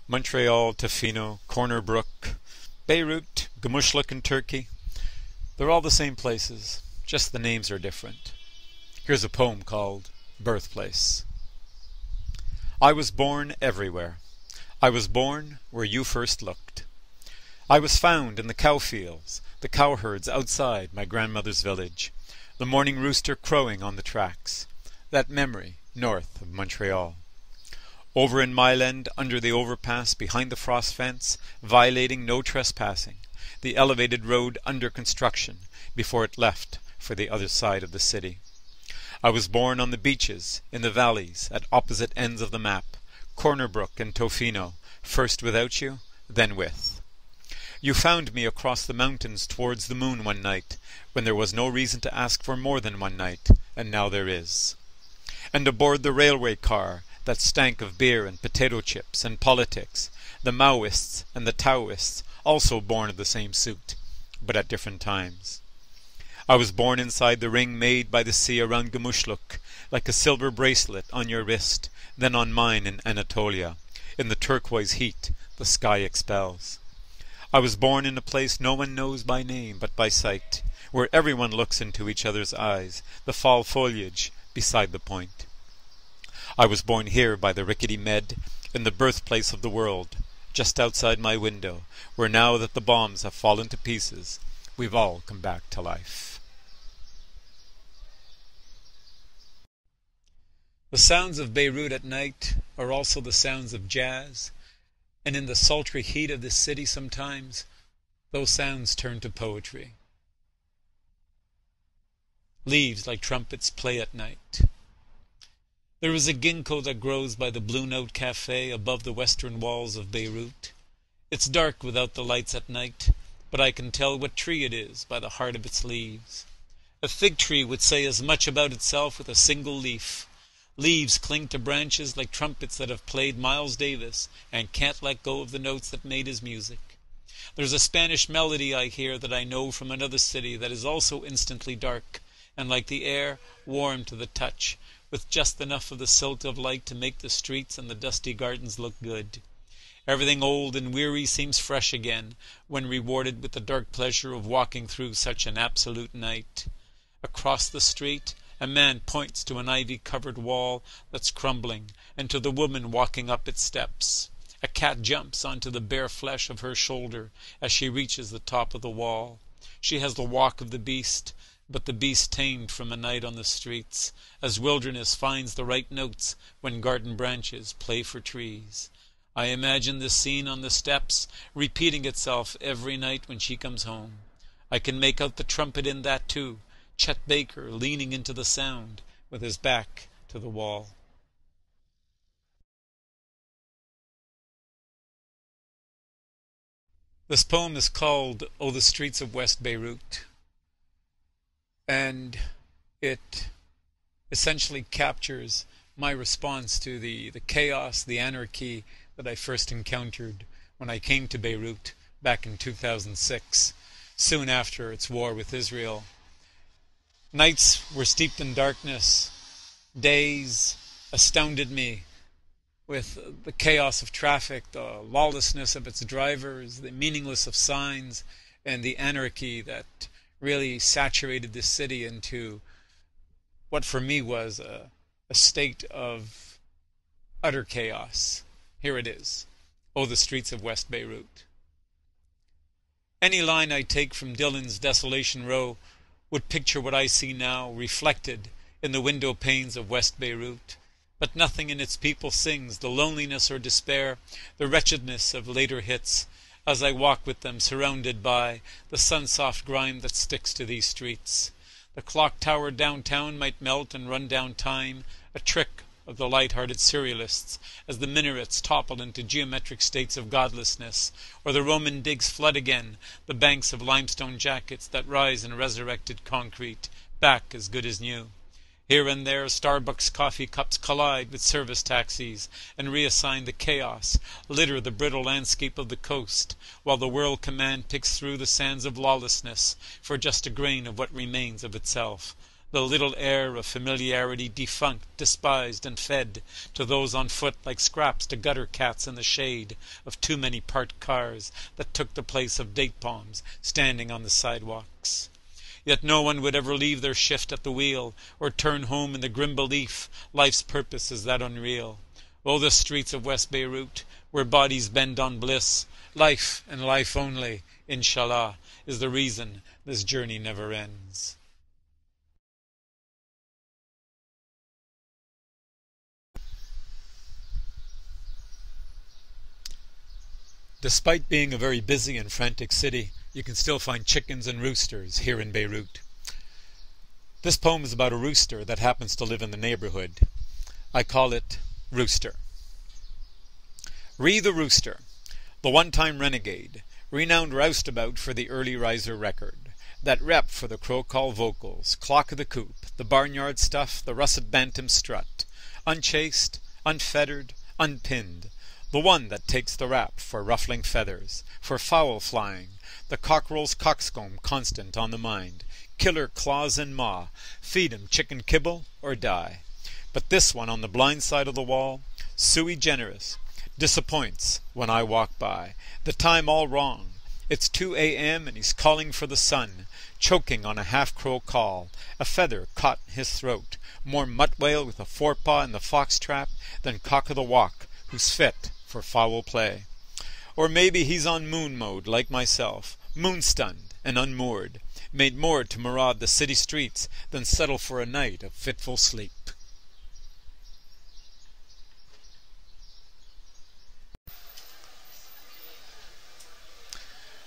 Montreal, Tofino, Corner Brook, Beirut, Gumushlik in Turkey. They're all the same places, just the names are different. Here's a poem called Birthplace. I was born everywhere. I was born where you first looked. I was found in the cow fields, the cowherds outside my grandmother's village, the morning rooster crowing on the tracks, that memory north of Montreal. Over in Myland, under the overpass, behind the frost fence, violating no trespassing, the elevated road under construction before it left for the other side of the city. I was born on the beaches, in the valleys, at opposite ends of the map, Corner Brook and Tofino, first without you, then with. You found me across the mountains towards the moon one night, when there was no reason to ask for more than one night, and now there is. And aboard the railway car, that stank of beer and potato chips and politics, the Maoists and the Taoists, also born of the same suit, but at different times. I was born inside the ring made by the sea around Gumushlik, like a silver bracelet on your wrist, then on mine in Anatolia, in the turquoise heat the sky expels. I was born in a place no one knows by name but by sight, where everyone looks into each other's eyes, the fall foliage beside the point. I was born here by the rickety Med, in the birthplace of the world, just outside my window, where now that the bombs have fallen to pieces, we've all come back to life. The sounds of Beirut at night are also the sounds of jazz, and in the sultry heat of this city sometimes, those sounds turn to poetry. Leaves like trumpets play at night. There is a ginkgo that grows by the Blue Note Cafe above the western walls of Beirut. It's dark without the lights at night, but I can tell what tree it is by the heart of its leaves. A fig tree would say as much about itself with a single leaf. Leaves cling to branches like trumpets that have played Miles Davis and can't let go of the notes that made his music. There's a Spanish melody I hear that I know from another city that is also instantly dark, and like the air, warm to the touch, with just enough of the silt of light to make the streets and the dusty gardens look good. Everything old and weary seems fresh again, when rewarded with the dark pleasure of walking through such an absolute night. Across the street, a man points to an ivy-covered wall that's crumbling, and to the woman walking up its steps. A cat jumps onto the bare flesh of her shoulder as she reaches the top of the wall. She has the walk of the beast, but the beast tamed from a night on the streets, as wilderness finds the right notes when garden branches play for trees. I imagine this scene on the steps repeating itself every night when she comes home. I can make out the trumpet in that too, Chet Baker leaning into the sound with his back to the wall. This poem is called "Oh, the Streets of West Beirut," and it essentially captures my response to the chaos, the anarchy that I first encountered when I came to Beirut back in 2006, soon after its war with Israel. Nights were steeped in darkness. Days astounded me with the chaos of traffic, the lawlessness of its drivers, the meaninglessness of signs, and the anarchy that really saturated this city into what for me was a state of utter chaos. Here it is. Oh, the streets of West Beirut. Any line I take from Dylan's Desolation Row would picture what I see now reflected in the window panes of West Beirut, but nothing in its people sings the loneliness or despair, the wretchedness of later hits, as I walk with them surrounded by the sun-soft grime that sticks to these streets. The clock tower downtown might melt and run down time, a trick of the light-hearted serialists, as the minarets topple into geometric states of godlessness, or the Roman digs flood again, the banks of limestone jackets that rise in resurrected concrete, back as good as new. Here and there, Starbucks coffee cups collide with service taxis and reassign the chaos, litter the brittle landscape of the coast, while the World Command picks through the sands of lawlessness for just a grain of what remains of itself. the little air of familiarity defunct, despised, and fed to those on foot like scraps to gutter cats in the shade of too many parked cars that took the place of date palms standing on the sidewalks. Yet no one would ever leave their shift at the wheel or turn home in the grim belief life's purpose is that unreal. Oh, the streets of West Beirut, where bodies bend on bliss, life and life only, inshallah, is the reason this journey never ends. Despite being a very busy and frantic city, you can still find chickens and roosters here in Beirut. This poem is about a rooster that happens to live in the neighborhood. I call it Rooster. Ree the Rooster, the one-time renegade, renowned roustabout for the early riser record, that rep for the crow call vocals, clock of the coop, the barnyard stuff, the russet bantam strut, unchased, unfettered, unpinned, the one that takes the rap for ruffling feathers, for fowl flying, the cockerel's coxcomb constant on the mind, killer claws and maw, feed 'em chicken kibble or die. But this one on the blind side of the wall, sui generis, disappoints when I walk by. The time all wrong. It's 2 a.m. and he's calling for the sun, choking on a half-crow call, a feather caught in his throat, more mutt-whale with a forepaw in the fox-trap than cock-o'-the-walk, who's fit for foul play. Or maybe he's on moon mode like myself, moon-stunned and unmoored, made more to maraud the city streets than settle for a night of fitful sleep.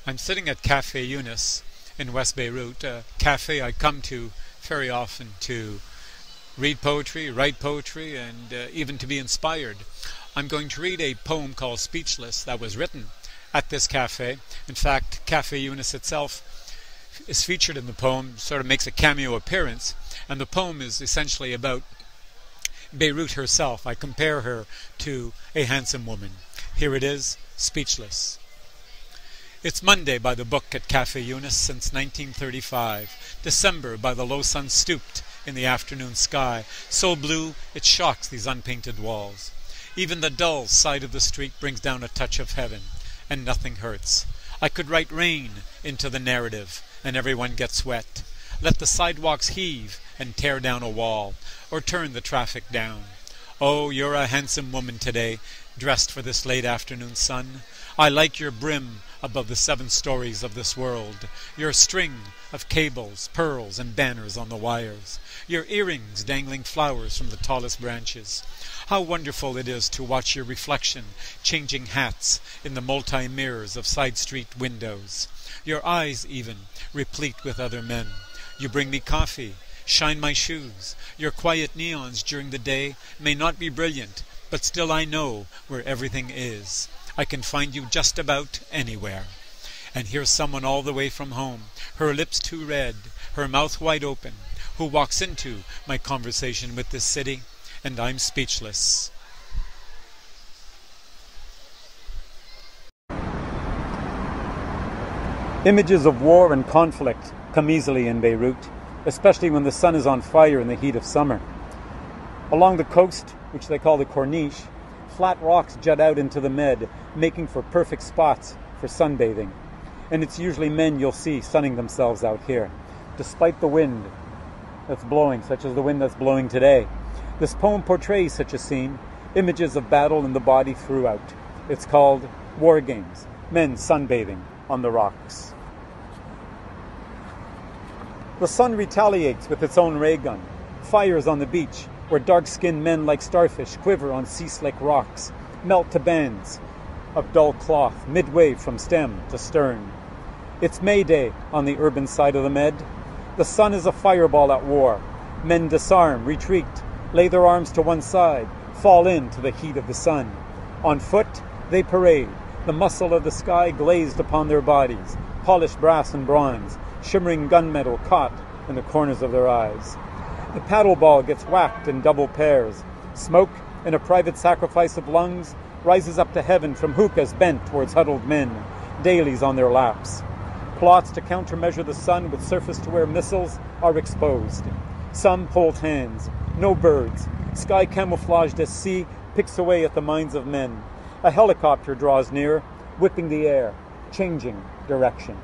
I'm sitting at Cafe Yunus in West Beirut, a cafe I come to very often to read poetry, write poetry, and even to be inspired. I'm going to read a poem called Speechless that was written at this cafe. In fact, Cafe Yunus itself is featured in the poem, sort of makes a cameo appearance, and the poem is essentially about Beirut herself. I compare her to a handsome woman. Here it is, Speechless. It's Monday by the book at Cafe Yunus since 1935. December by the low sun stooped in the afternoon sky, so blue it shocks these unpainted walls. Even the dull side of the street brings down a touch of heaven, and nothing hurts. I could write rain into the narrative, and everyone gets wet. Let the sidewalks heave and tear down a wall, or turn the traffic down. Oh, you're a handsome woman today, dressed for this late afternoon sun. I like your brim above the 7 stories of this world, your string of cables, pearls, and banners on the wires, your earrings dangling flowers from the tallest branches. How wonderful it is to watch your reflection changing hats in the multi-mirrors of side street windows, your eyes even replete with other men. You bring me coffee, shine my shoes. Your quiet neons during the day may not be brilliant, but still I know where everything is. I can find you just about anywhere. And here's someone all the way from home, her lips too red, her mouth wide open, who walks into my conversation with this city, and I'm speechless. Images of war and conflict come easily in Beirut, especially when the sun is on fire in the heat of summer. Along the coast, which they call the Corniche, flat rocks jut out into the Med, making for perfect spots for sunbathing. And it's usually men you'll see sunning themselves out here, despite the wind that's blowing, such as the wind that's blowing today. This poem portrays such a scene, images of battle in the body throughout. It's called War Games, men sunbathing on the rocks. The sun retaliates with its own ray gun, fires on the beach, where dark-skinned men like starfish quiver on sea-slick rocks, melt to bands of dull cloth midway from stem to stern. It's May Day on the urban side of the Med. The sun is a fireball at war. Men disarm, retreat, lay their arms to one side, fall into the heat of the sun. On foot, they parade, the muscle of the sky glazed upon their bodies, polished brass and bronze, shimmering gunmetal caught in the corners of their eyes. The paddle ball gets whacked in double pairs. Smoke, in a private sacrifice of lungs, rises up to heaven from hookahs bent towards huddled men, dailies on their laps. Plots to countermeasure the sun with surface-to-air missiles are exposed. Some hold hands. No birds. Sky camouflaged as sea picks away at the minds of men. A helicopter draws near, whipping the air, changing direction.